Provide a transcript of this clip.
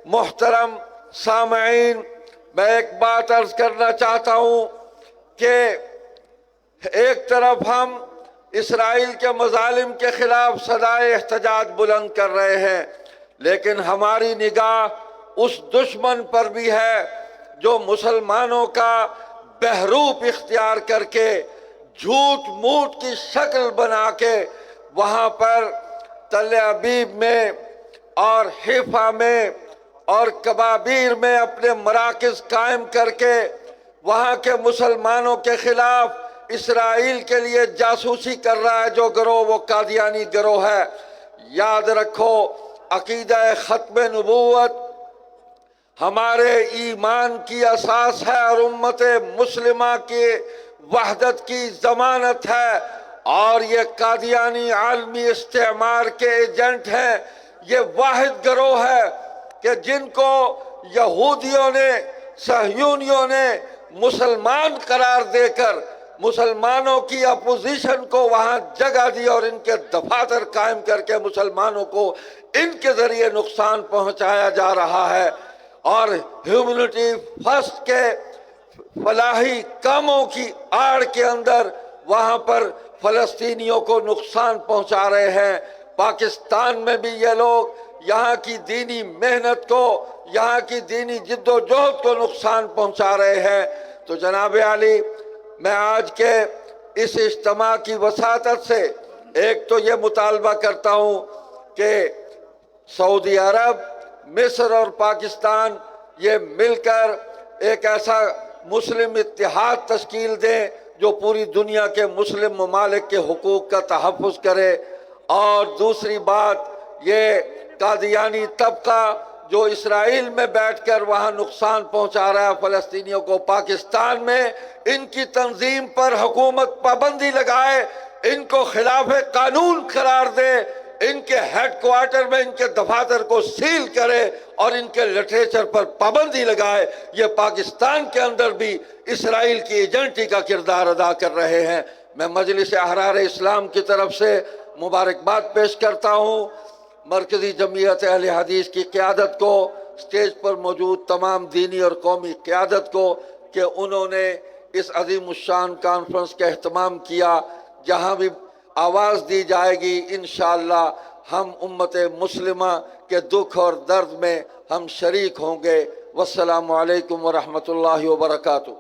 محترم سامعین، میں ایک بات عرض کرنا چاہتا ہوں کہ ایک طرف ہم اسرائیل کے مظالم کے خلاف صدائے احتجاج بلند کر رہے ہیں، لیکن ہماری نگاہ اس دشمن پر بھی ہے جو مسلمانوں کا بہروپ اختیار کر کے جھوٹ موٹ کی شکل بنا کے وہاں پر تل ابیب میں اور حیفا میں اور کبابیر میں اپنے مراکز قائم کر کے وہاں کے مسلمانوں کے خلاف اسرائیل کے لیے جاسوسی کر رہا ہے۔ جو گروہ وہ قادیانی گروہ ہے۔ یاد رکھو، عقیدہ ختم نبوت ہمارے ایمان کی اساس ہے اور امت مسلمہ کی وحدت کی ضمانت ہے، اور یہ قادیانی عالمی استعمار کے ایجنٹ ہیں۔ یہ واحد گروہ ہے کہ جن کو یہودیوں نے، صہیونیوں نے مسلمان قرار دے کر مسلمانوں کی اپوزیشن کو وہاں جگہ دی اور ان کے دفاتر قائم کر کے مسلمانوں کو ان کے ذریعے نقصان پہنچایا جا رہا ہے، اور ہیومنٹی فرسٹ کے فلاحی کاموں کی آڑ کے اندر وہاں پر فلسطینیوں کو نقصان پہنچا رہے ہیں۔ پاکستان میں بھی یہ لوگ یہاں کی دینی محنت کو، یہاں کی دینی جد و جہد کو نقصان پہنچا رہے ہیں۔ تو جناب عالی، میں آج کے اس اجتماع کی وساطت سے ایک تو یہ مطالبہ کرتا ہوں کہ سعودی عرب، مصر اور پاکستان یہ مل کر ایک ایسا مسلم اتحاد تشکیل دیں جو پوری دنیا کے مسلم ممالک کے حقوق کا تحفظ کرے۔ اور دوسری بات، یہ قادیانی طبقہ جو اسرائیل میں بیٹھ کر وہاں نقصان پہنچا رہا ہے فلسطینیوں کو، پاکستان میں ان کی تنظیم پر حکومت پابندی لگائے، ان کو خلاف قانون قرار دے، ان کے ہیڈ کوارٹر میں ان کے دفاتر کو سیل کرے اور ان کے لٹریچر پر پابندی لگائے۔ یہ پاکستان کے اندر بھی اسرائیل کی ایجنٹی کا کردار ادا کر رہے ہیں۔ میں مجلس احرار اسلام کی طرف سے مبارکباد پیش کرتا ہوں مرکزی جمعیت اہل حدیث کی قیادت کو، اسٹیج پر موجود تمام دینی اور قومی قیادت کو، کہ انہوں نے اس عظیم الشان کانفرنس کا اہتمام کیا۔ جہاں بھی آواز دی جائے گی انشاءاللہ ہم امت مسلمہ کے دکھ اور درد میں ہم شریک ہوں گے۔ والسلام علیکم ورحمۃ اللہ وبرکاتہ۔